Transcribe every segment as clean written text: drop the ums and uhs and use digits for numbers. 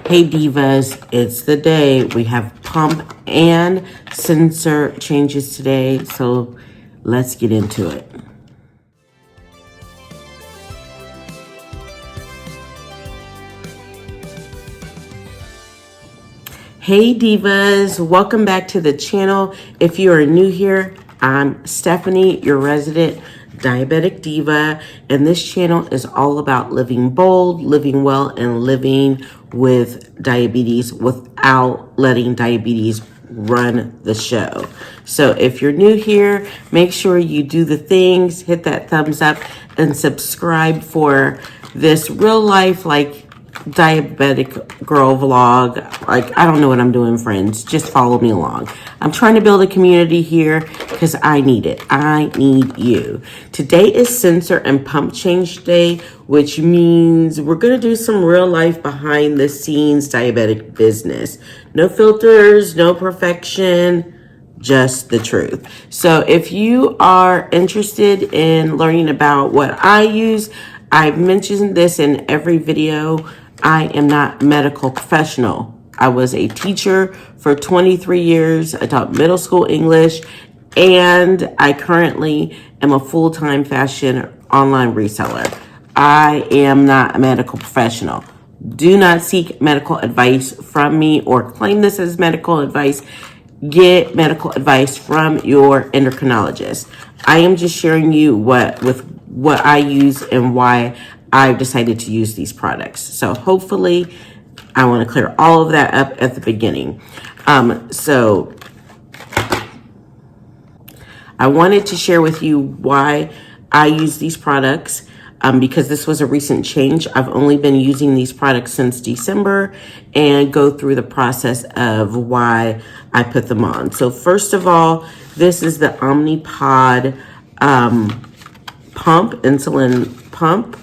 Hey Divas, it's the day. We have pump and sensor changes today, so let's get into it. Hey Divas, welcome back to the channel. If you are new here, I'm Stephanie, your resident Diabetic Diva, and this channel is all about living bold, living well, and living with diabetes without letting diabetes run the show. So if you're new here, make sure you do the things, hit that thumbs up, and subscribe for this real life, diabetic girl vlog. I don't know what I'm doing, friends. Just follow me along. I'm trying to build a community here because I need it. I need you. Today is sensor and pump change day, which means we're going to do some real life behind the scenes diabetic business. No filters, no perfection, just the truth. So if you are interested in learning about what I use, I've mentioned this in every video. I am not a medical professional. I was a teacher for 23 years. I taught middle school English, and I currently am a full-time fashion online reseller. I am not a medical professional. Do not seek medical advice from me or claim this as medical advice. Get medical advice from your endocrinologist. I am just sharing you what I use and why I've decided to use these products. So hopefully I want to clear all of that up at the beginning. So I wanted to share with you why I use these products. Because this was a recent change. I've only been using these products since December and go through the process of why I put them on. So first of all, this is the Omnipod pump, insulin pump.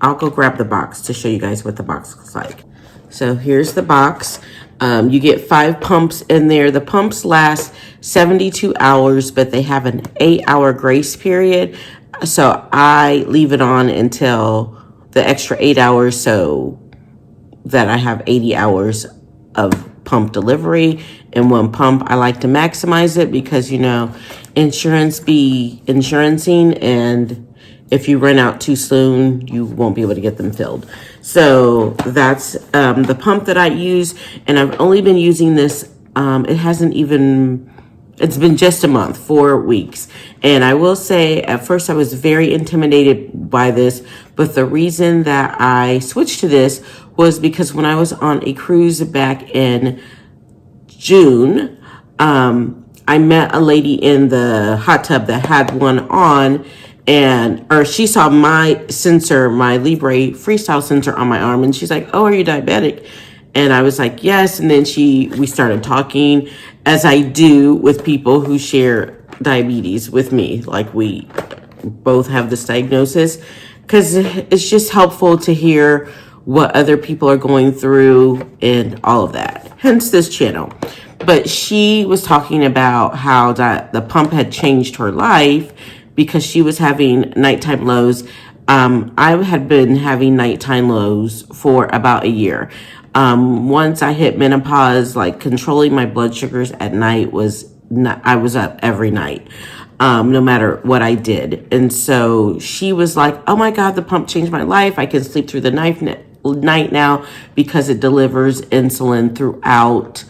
I'll go grab the box to show you guys what the box looks like. So here's the box. You get 5 pumps in there. The pumps last 72 hours, but they have an 8-hour grace period. So I leave it on until the extra 8 hours so that I have 80 hours of pump delivery in one pump. I like to maximize it because, insurance be insurancing, and if you run out too soon, you won't be able to get them filled. So that's the pump that I use, and I've only been using this. It's been just a month, 4 weeks. And I will say, at first I was very intimidated by this, but the reason that I switched to this was because when I was on a cruise back in June, I met a lady in the hot tub that had one on, or she saw my sensor, my Libre Freestyle sensor on my arm, and she's like, "Oh, are you diabetic?" And I was like, yes. And then we started talking, as I do with people who share diabetes with me. Like, we both have this diagnosis, because it's just helpful to hear what other people are going through and all of that. Hence this channel. But she was talking about how the pump had changed her life because she was having nighttime lows. I had been having nighttime lows for about a year. Once I hit menopause, controlling my blood sugars at night I was up every night, no matter what I did. And so she was like, "Oh my God, the pump changed my life. I can sleep through the night now because it delivers insulin throughout.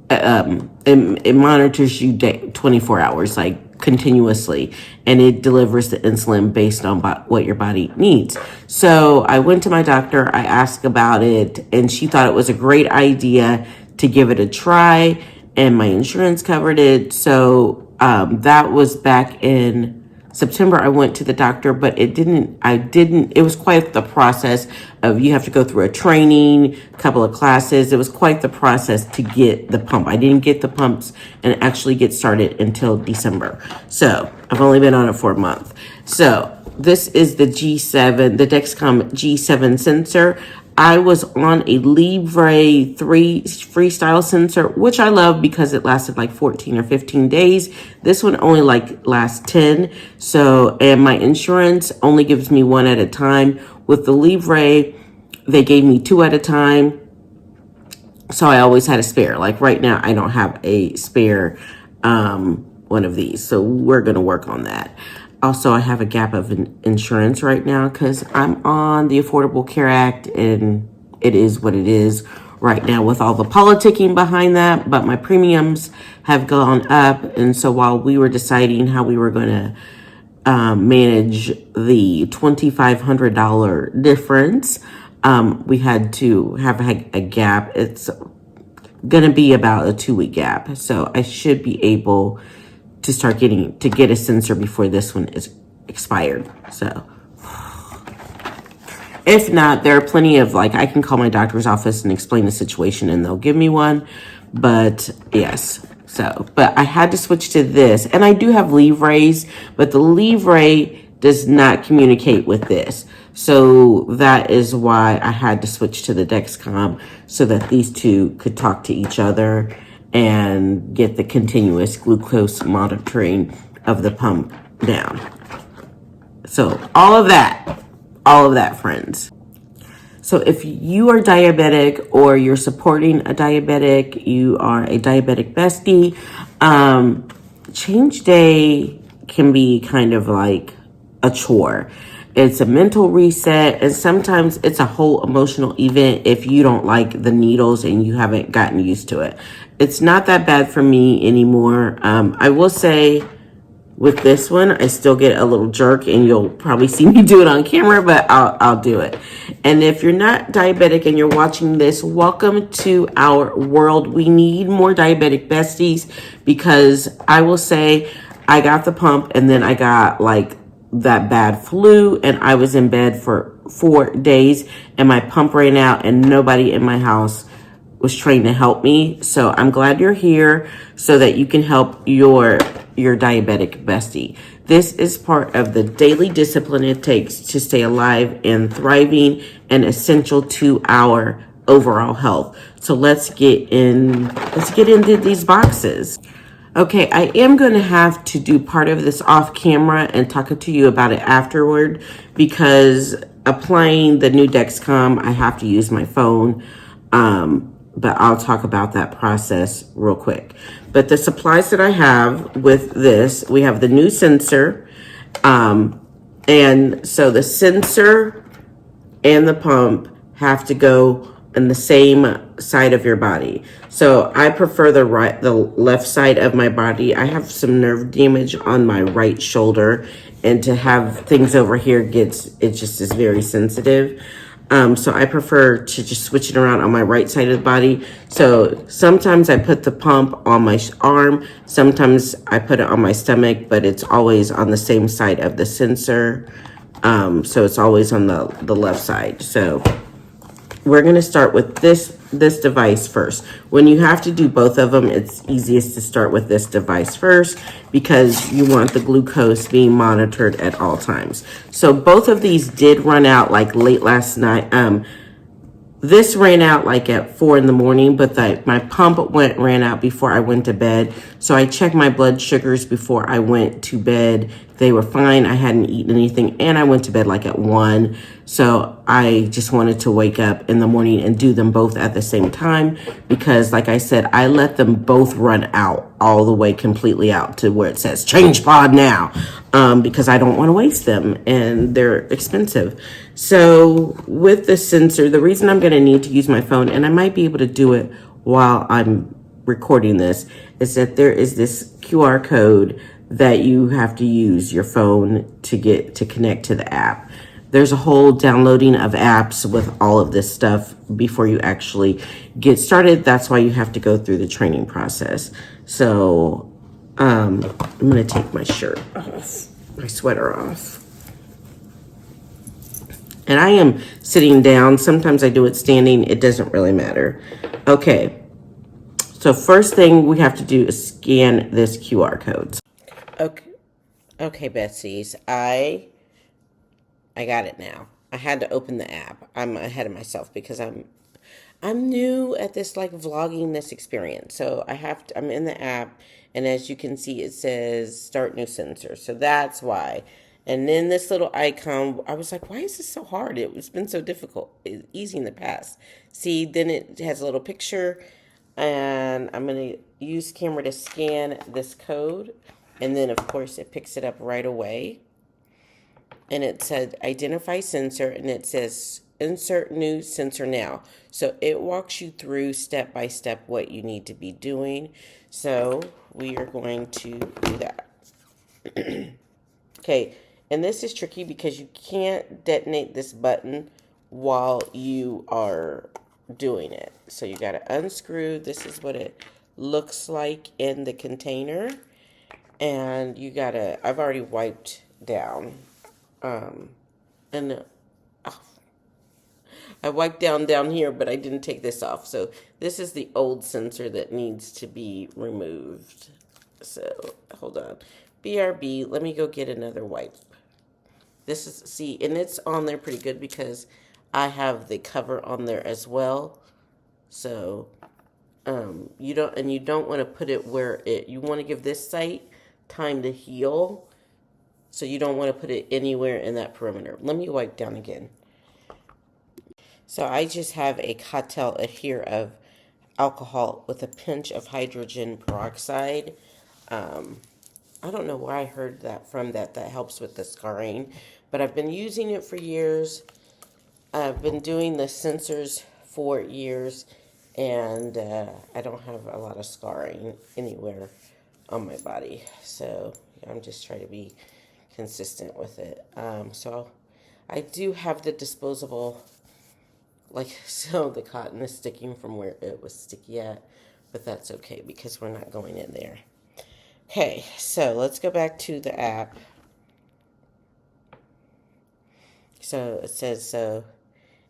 It monitors you 24 hours, continuously, and it delivers the insulin based on what your body needs." So I went to my doctor, I asked about it, and she thought it was a great idea to give it a try, and my insurance covered it. So that was back in September. I went to the doctor, but it was quite the process of, you have to go through a training, a couple of classes. It was quite the process to get the pump. I didn't get the pumps and actually get started until December. So I've only been on it for a month. So this is the G7, the Dexcom G7 sensor. I was on a Libre 3 freestyle sensor, which I love because it lasted 14 or 15 days. This one only lasts 10. So, and my insurance only gives me one at a time. With the Libre, they gave me 2 at a time. So I always had a spare. Like right now, I don't have a spare one of these. So we're going to work on that. Also, I have a gap of insurance right now because I'm on the Affordable Care Act, and it is what it is right now with all the politicking behind that. But my premiums have gone up. And so while we were deciding how we were going to manage the $2,500 difference, we had to have a gap. It's going to be about a 2-week gap. So I should be able to start get a sensor before this one is expired. So if not, there are plenty of, like, I can call my doctor's office and explain the situation and they'll give me one. But yes, so, but I had to switch to this, and I do have Livres, but the Livre does not communicate with this. So that is why I had to switch to the Dexcom so that these two could talk to each other and get the continuous glucose monitoring of the pump down. So all of that, friends. So if you are diabetic or you're supporting a diabetic, you are a diabetic bestie, change day can be kind of like a chore. It's a mental reset, and sometimes it's a whole emotional event if you don't like the needles and you haven't gotten used to it. It's not that bad for me anymore. I will say, with this one, I still get a little jerk, and you'll probably see me do it on camera, but I'll do it. And if you're not diabetic and you're watching this, welcome to our world. We need more diabetic besties, because I will say I got the pump and then I got like that bad flu, and I was in bed for 4 days and my pump ran out and nobody in my house was trained to help me. So I'm glad you're here so that you can help your diabetic bestie. This is part of the daily discipline it takes to stay alive and thriving, and essential to our overall health. So let's get into these boxes. Okay, I am going to have to do part of this off camera and talk to you about it afterward, because applying the new Dexcom, I have to use my phone. But I'll talk about that process real quick. But the supplies that I have with this, we have the new sensor. And so the sensor and the pump have to go on the same side of your body. So I prefer the left side of my body. I have some nerve damage on my right shoulder, and to have things over here it just is very sensitive. So I prefer to just switch it around on my right side of the body. So sometimes I put the pump on my arm, sometimes I put it on my stomach, but it's always on the same side of the sensor. So it's always on the left side. So we're going to start with this device first. When you have to do both of them, it's easiest to start with this device first, because you want the glucose being monitored at all times. So both of these did run out like late last night. This ran out like at 4 in the morning, but my pump ran out before I went to bed. So I checked my blood sugars before I went to bed. They were fine. I hadn't eaten anything, and I went to bed like at 1. So I just wanted to wake up in the morning and do them both at the same time, because like I said, I let them both run out all the way completely out to where it says change pod now, because I don't want to waste them and they're expensive. So with the sensor, the reason I'm going to need to use my phone, and I might be able to do it while I'm recording this, is that there is this QR code that you have to use your phone to connect to the app. There's a whole downloading of apps with all of this stuff before you actually get started. That's why you have to go through the training process. So I'm going to take my shirt off, my sweater off. And I am sitting down. Sometimes I do it standing. It doesn't really matter. Okay. So first thing we have to do is scan this QR code. Okay, Betsies. I got it now. I had to open the app. I'm ahead of myself because I'm new at this, like, vlogging this experience. So I'm in the app, and as you can see, it says start new sensor. So that's why. And then this little icon, I was like, why is this so hard? It's been so difficult. It's easy in the past. See, then it has a little picture, and I'm going to use camera to scan this code. And then, of course, it picks it up right away. And it said identify sensor, and it says insert new sensor now. So it walks you through step by step what you need to be doing. So we are going to do that. Okay, and this is tricky because you can't detonate this button while you are doing it. So you got to unscrew. This is what it looks like in the container. And you got to, I've already wiped down. I wiped down here, but I didn't take this off. So this is the old sensor that needs to be removed. So hold on. BRB, let me go get another wipe. This is, see, and it's on there pretty good because I have the cover on there as well. So you don't want to put it where you want to give this site time to heal. So you don't want to put it anywhere in that perimeter. Let me wipe down again. So I just have a cocktail here of alcohol with a pinch of hydrogen peroxide. I don't know where I heard that from, that helps with the scarring. But I've been using it for years. I've been doing the sensors for years. And I don't have a lot of scarring anywhere on my body. So I'm just trying to be consistent with it. So I do have the disposable, like, so the cotton is sticking from where it was sticky at, but that's okay because we're not going in there. Okay, so let's go back to the app. So it says, so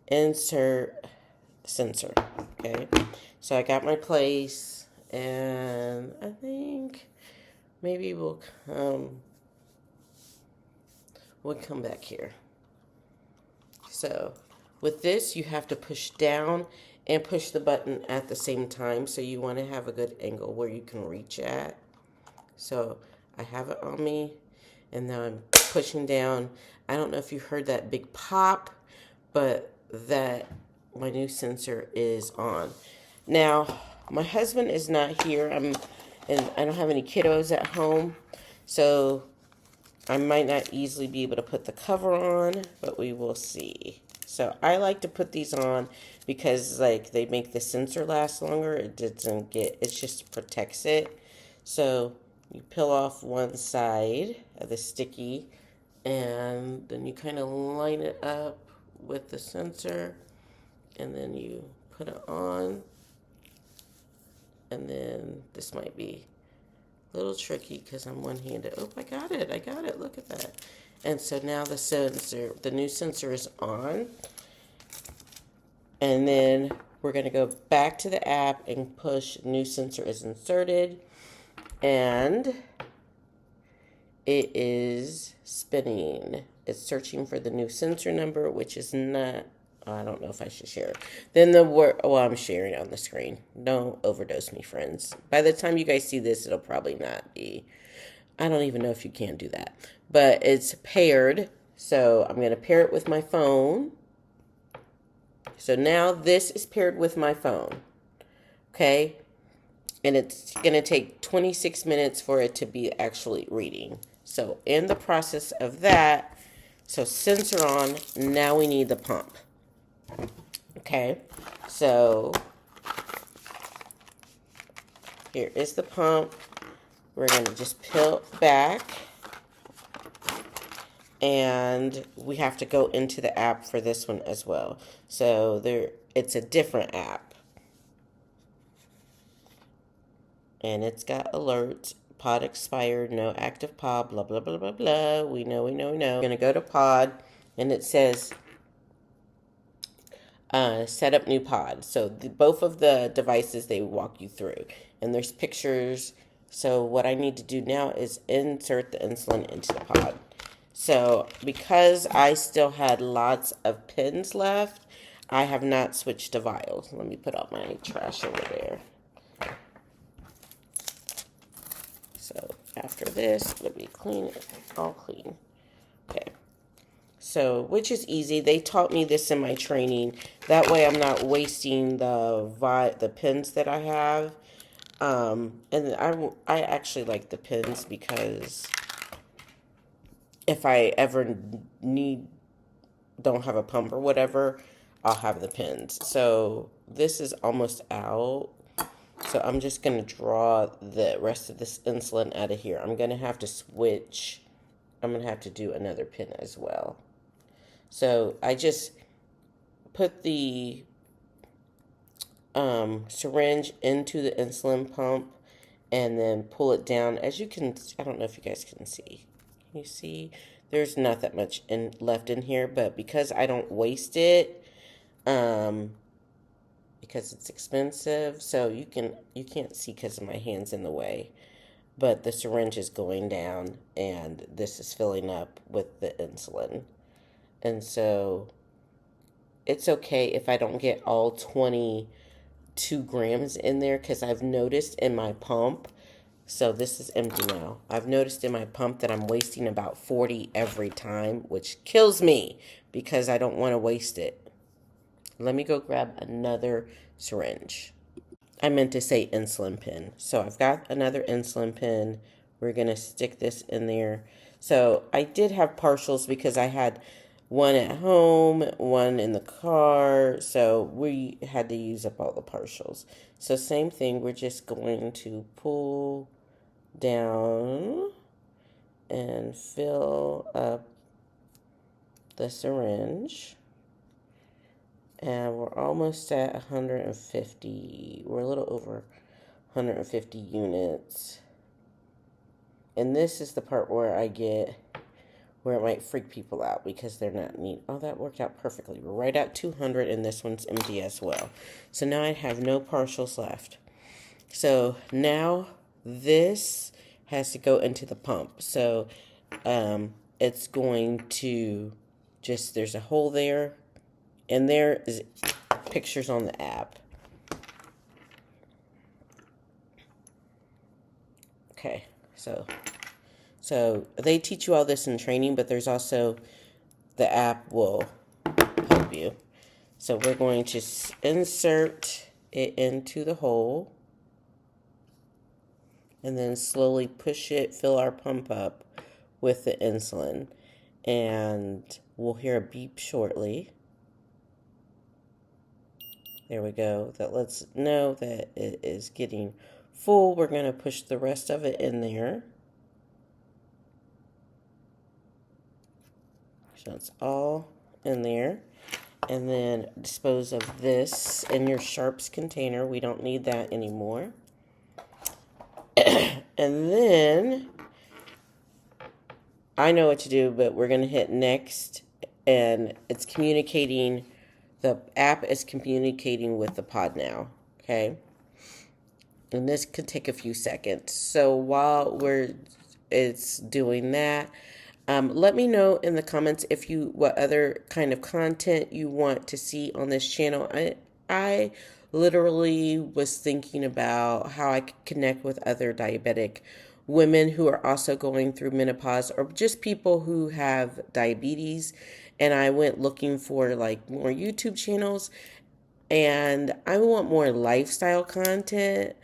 insert sensor. Okay, so I got my place, and I think maybe we'll come back here. So with this, you have to push down and push the button at the same time. So you want to have a good angle where you can reach at. So I have it on me, and now I'm pushing down. I don't know if you heard that big pop, but that my new sensor is on. Now, my husband is not here. And I don't have any kiddos at home, so I might not easily be able to put the cover on, but we will see. So I like to put these on because, like, they make the sensor last longer. It just protects it. So you peel off one side of the sticky, and then you kind of line it up with the sensor, and then you put it on. And then this might be a little tricky because I'm one-handed. Oh, I got it. Look at that. And so now the new sensor is on. And then we're going to go back to the app and push new sensor is inserted. And it is spinning. It's searching for the new sensor number, which is not, I don't know if I should share it. Then I'm sharing on the screen. Don't overdose me, friends. By the time you guys see this, it'll probably not be. I don't even know if you can do that. But it's paired. So I'm going to pair it with my phone. So now this is paired with my phone. Okay. And it's going to take 26 minutes for it to be actually reading. So in the process of that, so sensor on, now we need the pump. Okay, so here is the pump. We're going to just peel back, and we have to go into the app for this one as well. So it's a different app, and it's got alerts. Pod expired, no active pod, blah, blah, blah, blah, blah. We know. We're going to go to pod, and it says set up new pod. So both of the devices, they walk you through. And there's pictures. So what I need to do now is insert the insulin into the pod. So because I still had lots of pins left, I have not switched to vials. Let me put all my trash over there. So after this, let me clean it, all clean. So, which is easy. They taught me this in my training. That way I'm not wasting the pins that I have. And I actually like the pins because if I ever don't have a pump or whatever, I'll have the pins. So this is almost out. So I'm just going to draw the rest of this insulin out of here. I'm going to have to switch. I'm going to have to do another pin as well. So I just put the syringe into the insulin pump and then pull it down. As you can, I don't know if you guys can see. Can you see? There's not that much left in here, but because I don't waste it, because it's expensive, so you can't see because my hand's in the way. But the syringe is going down, and this is filling up with the insulin. And so it's okay if I don't get all 22 grams in there, because I've noticed in my pump, so this is empty now. I've noticed in my pump that I'm wasting about 40 every time, which kills me because I don't want to waste it. Let me go grab another syringe. I meant to say insulin pen. So I've got another insulin pen. We're going to stick this in there. So I did have partials because I had one at home, one in the car. So we had to use up all the partials. So same thing, we're just going to pull down and fill up the syringe. And we're almost at 150. We're a little over 150 units. And this is the part where where it might freak people out because they're not neat. Oh, that worked out perfectly. We're right at 200 and this one's empty as well. So now I have no partials left. So now this has to go into the pump. So it's going to there's a hole there. And there is pictures on the app. Okay, so they teach you all this in training, but there's also the app will help you. So we're going to insert it into the hole and then slowly push it, fill our pump up with the insulin. And we'll hear a beep shortly. There we go. That lets know that it is getting full. We're going to push the rest of it in there. So it's all in there. And then dispose of this in your sharps container. We don't need that anymore. And then I know what to do, but we're going to hit next. And it's communicating. The app is communicating with the pod now, okay? And this could take a few seconds. So while it's doing that, let me know in the comments what other kind of content you want to see on this channel. I literally was thinking about how I could connect with other diabetic women who are also going through menopause, or just people who have diabetes. And I went looking for like more YouTube channels, and I want more lifestyle content.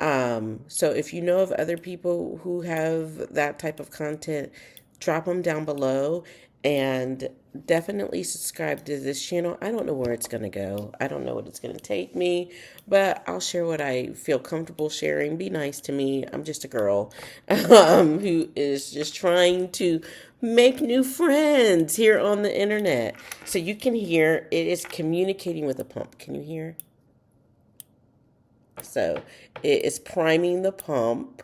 So if you know of other people who have that type of content, drop them down below, and definitely subscribe to this channel. I don't know where it's going to go. I don't know what it's going to take me, but I'll share what I feel comfortable sharing. Be nice to me. I'm just a girl who is just trying to make new friends here on the internet. So you can hear it is communicating with the pump. Can you hear? So it is priming the pump.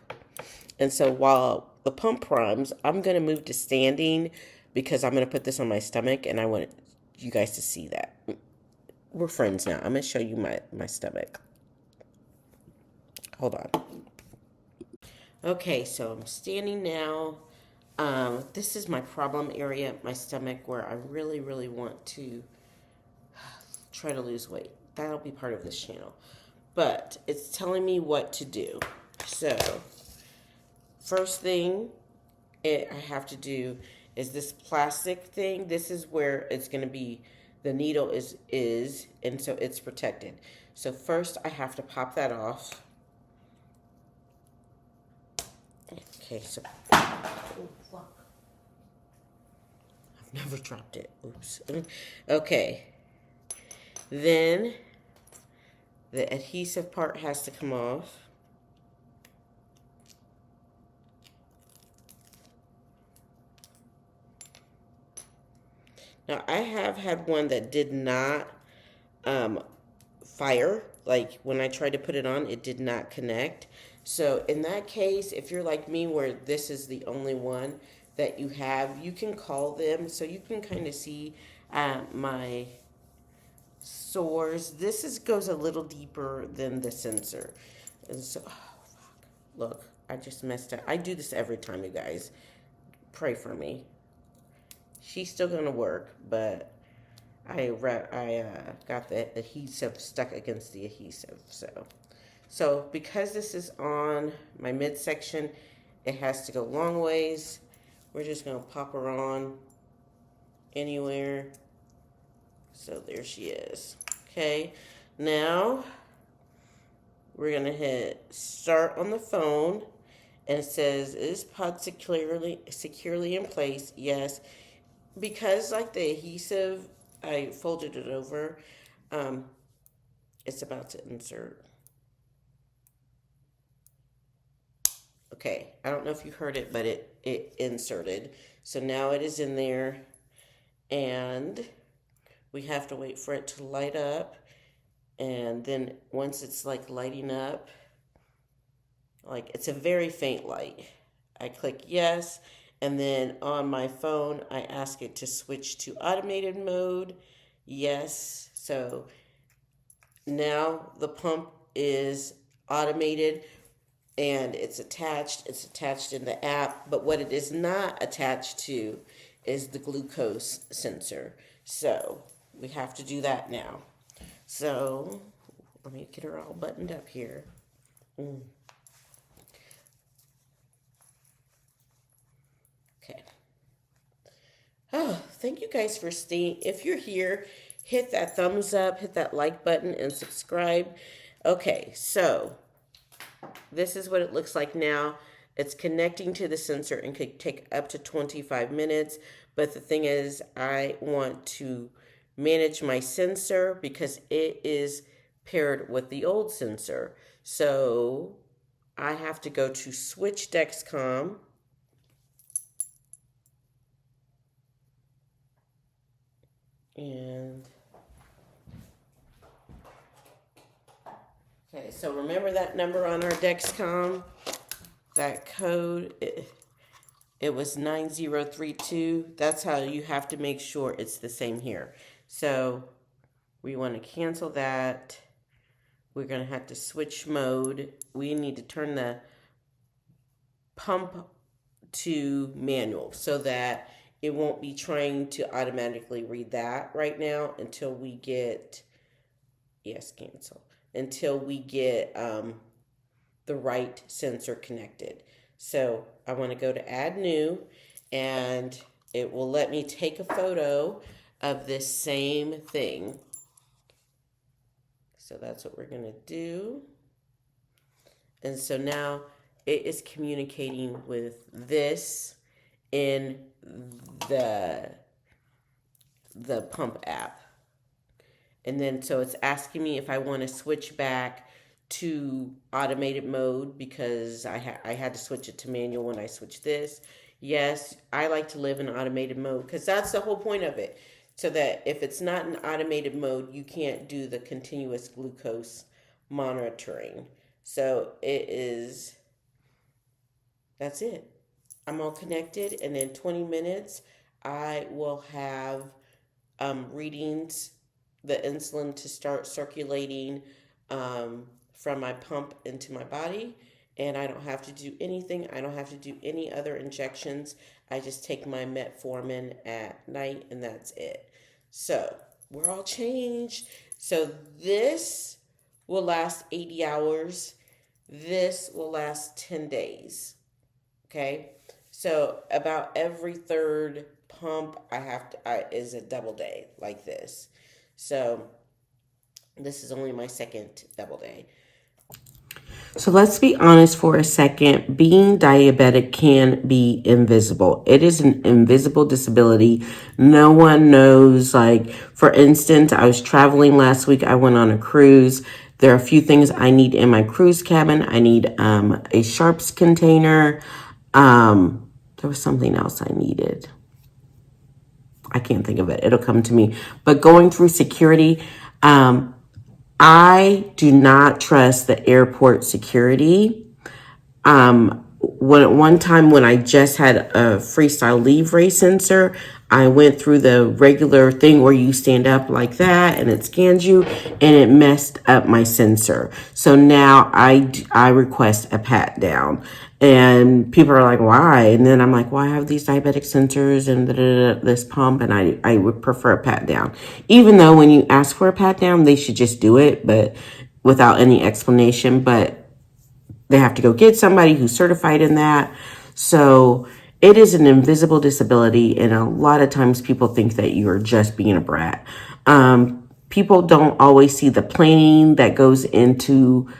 And so while the pump primes, I'm going to move to standing because I'm going to put this on my stomach, and I want you guys to see that. We're friends now. I'm going to show you my stomach. Hold on. Okay, so I'm standing now. This is my problem area, my stomach, where I really, really want to try to lose weight. That'll be part of this channel. But it's telling me what to do. So, first thing I have to do is this plastic thing. This is where it's going to be, the needle is, and so it's protected. So first I have to pop that off. Okay, so, oh, fuck. I've never dropped it. Oops. Okay. Then the adhesive part has to come off. Now, I have had one that did not fire. Like, when I tried to put it on, it did not connect. So, in that case, if you're like me, where this is the only one that you have, you can call them so you can kind of see my sores. This goes a little deeper than the sensor. And so, oh, fuck. Look, I just messed up. I do this every time, you guys. Pray for me. She's still gonna work, but I got the adhesive stuck against the adhesive. So because this is on my midsection, it has to go long ways. We're just gonna pop her on anywhere. So there she is. Okay, now we're gonna hit start on the phone, and it says, "Is pod securely in place?" Yes. Because like the adhesive, I folded it over, it's about to insert. Okay, I don't know if you heard it, but it inserted. So now it is in there, and we have to wait for it to light up. And then once it's like lighting up, like it's a very faint light, I click yes. And then on my phone, I ask it to switch to automated mode. Yes. So now the pump is automated and it's attached. It's attached in the app. But what it is not attached to is the glucose sensor. So we have to do that now. So let me get her all buttoned up here. Okay. Oh, thank you guys for staying. If you're here, hit that thumbs up, hit that like button, and subscribe. Okay, so this is what it looks like now. It's connecting to the sensor and could take up to 25 minutes. But the thing is, I want to manage my sensor because it is paired with the old sensor. So I have to go to switch Dexcom. And okay, so remember that number on our Dexcom, that code, it was 9032. That's how you have to make sure it's the same here. So we want to cancel that. We're going to have to switch mode. We need to turn the pump to manual so that it won't be trying to automatically read that right now until we get, yes, cancel, until we get the right sensor connected. So I want to go to add new, and it will let me take a photo of this same thing. So that's what we're going to do. And so now it is communicating with this in the pump app. And then so it's asking me if I want to switch back to automated mode because I had to switch it to manual when I switched this. Yes, I like to live in automated mode because that's the whole point of it. So that if it's not in automated mode, you can't do the continuous glucose monitoring. So that's it. I'm all connected, and in 20 minutes, I will have readings, the insulin to start circulating from my pump into my body, and I don't have to do anything. I don't have to do any other injections. I just take my metformin at night, and that's it. So we're all changed. So this will last 80 hours. This will last 10 days. Okay? So about every third pump is a double day like this. So this is only my second double day. So let's be honest for a second. Being diabetic can be invisible. It is an invisible disability. No one knows. Like, for instance, I was traveling last week. I went on a cruise. There are a few things I need in my cruise cabin. I need a sharps container. There was something else I needed. I can't think of it. It'll come to me. But going through security, I do not trust the airport security. One time when I just had a freestyle leave ray sensor, I went through the regular thing where you stand up like that and it scans you, and it messed up my sensor. So now I request a pat down, and people are like, why? And then I'm like, well, I have these diabetic sensors and this pump, and I would prefer a pat down. Even though when you ask for a pat down, they should just do it, but without any explanation. But they have to go get somebody who's certified in that. So it is an invisible disability, and a lot of times people think that you are just being a brat. People don't always see the planning that goes into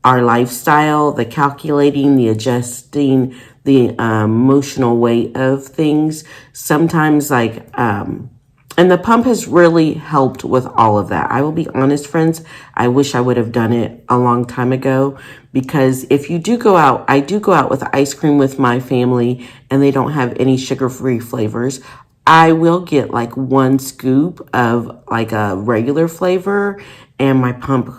our lifestyle, the calculating, the adjusting, the emotional weight of things. Sometimes, and the pump has really helped with all of that. I will be honest, friends, I wish I would have done it a long time ago, because if you do go out, I do go out with ice cream with my family and they don't have any sugar-free flavors. I will get like one scoop of like a regular flavor, and my pump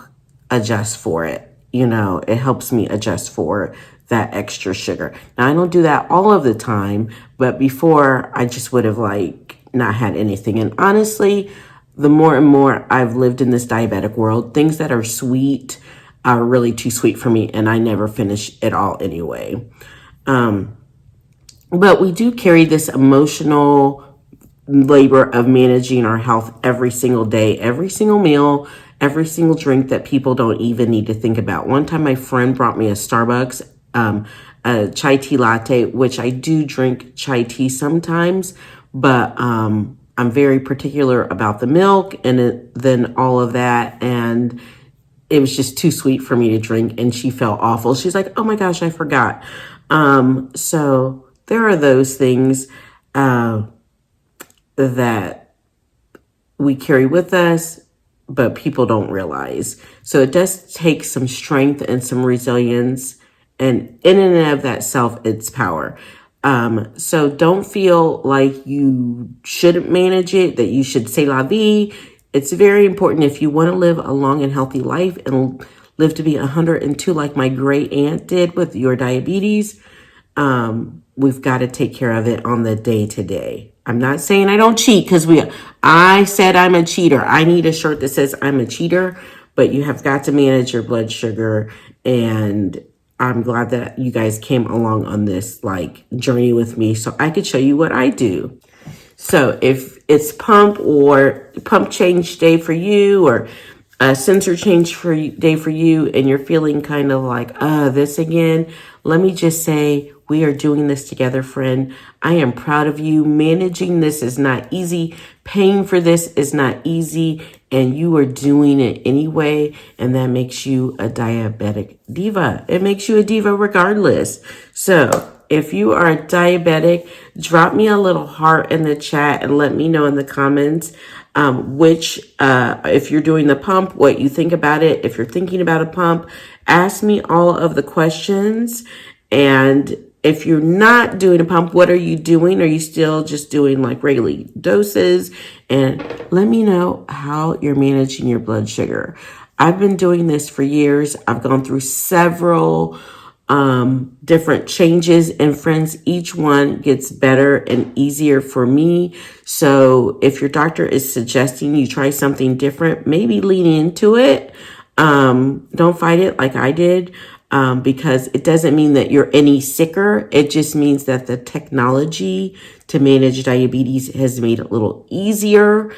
adjusts for it. You know, it helps me adjust for that extra sugar. Now, I don't do that all of the time, but before I just would have not had anything. And honestly, the more and more I've lived in this diabetic world, things that are sweet are really too sweet for me, and I never finish it all anyway. But we do carry this emotional labor of managing our health every single day, every single meal, every single drink that people don't even need to think about. One time my friend brought me a Starbucks, a chai tea latte, which I do drink chai tea sometimes, but I'm very particular about the milk and then all of that. And it was just too sweet for me to drink, and she felt awful. She's like, oh my gosh, I forgot. So there are those things that we carry with us, but people don't realize. So it does take some strength and some resilience, and in and of that self, it's power. So don't feel like you shouldn't manage it, that you should say la vie. It's very important, if you want to live a long and healthy life and live to be 102 like my great aunt did with your diabetes, we've got to take care of it on the day to day. I'm not saying I don't cheat, because I said I'm a cheater. I need a shirt that says I'm a cheater, but you have got to manage your blood sugar. And I'm glad that you guys came along on this journey with me so I could show you what I do. So if it's pump change day for you, or a sensor change day for you, and you're feeling kind of like, this again, let me just say, we are doing this together, friend. I am proud of you. Managing this is not easy. Paying for this is not easy, and you are doing it anyway, and that makes you a diabetic diva. It makes you a diva regardless. So if you are a diabetic, drop me a little heart in the chat and let me know in the comments if you're doing the pump, what you think about it. If you're thinking about a pump, ask me all of the questions. And if you're not doing a pump, what are you doing? Are you still just doing regular doses? And let me know how you're managing your blood sugar. I've been doing this for years. I've gone through several different changes, and friends, each one gets better and easier for me. So if your doctor is suggesting you try something different, maybe lean into it. Don't fight it like I did, because it doesn't mean that you're any sicker. It just means that the technology to manage diabetes has made it a little easier.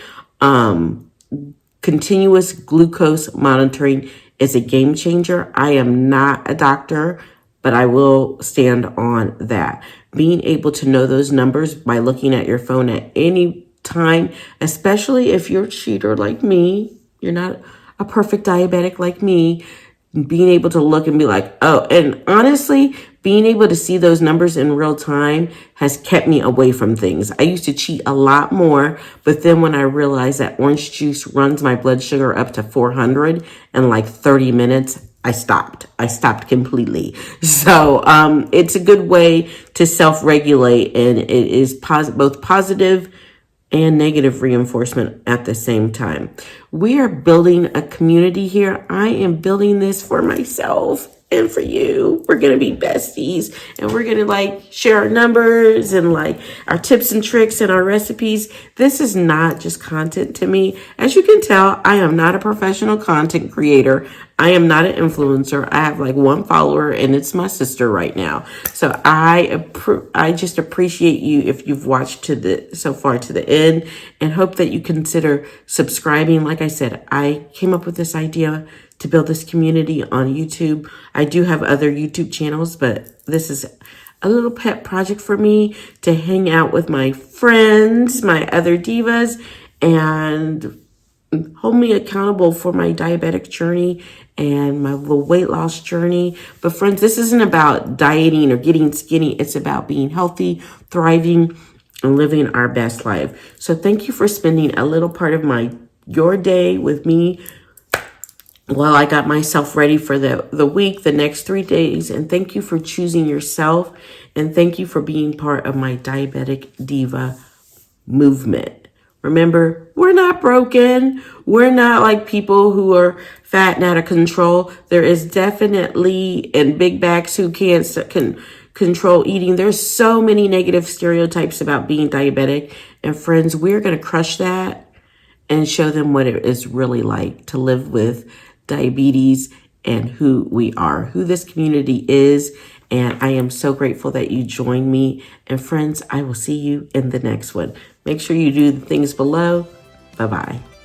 Continuous glucose monitoring is a game changer. I am not a doctor, but I will stand on that. Being able to know those numbers by looking at your phone at any time, especially if you're a cheater like me, you're not a perfect diabetic like me, being able to look and be like, oh, and honestly, being able to see those numbers in real time has kept me away from things. I used to cheat a lot more, but then when I realized that orange juice runs my blood sugar up to 400 in like 30 minutes, I stopped. I stopped completely. So it's a good way to self-regulate, and it is both positive and negative reinforcement at the same time. We are building a community here. I am building this for myself and for you. We're going to be besties, and we're going to like share our numbers and like our tips and tricks and our recipes. This is not just content to me. As you can tell, I am not a professional content creator. I am not an influencer. I have like one follower, and it's my sister right now. So I just appreciate you if you've watched so far to the end, and hope that you consider subscribing. Like I said, I came up with this idea to build this community on YouTube. I do have other YouTube channels, but this is a little pet project for me to hang out with my friends, my other divas, and hold me accountable for my diabetic journey and my little weight loss journey. But friends, this isn't about dieting or getting skinny. It's about being healthy, thriving, and living our best life. So thank you for spending a little part of your day with me while I got myself ready for the week, the next 3 days. And thank you for choosing yourself. And thank you for being part of my Diabetic Diva movement. Remember, we're not broken. We're not like people who are fat and out of control. There is definitely, and big backs who can't control eating. There's so many negative stereotypes about being diabetic. And friends, we're going to crush that and show them what it is really like to live with diabetes and who we are, who this community is. And I am so grateful that you joined me. And friends, I will see you in the next one. Make sure you do the things below. Bye-bye.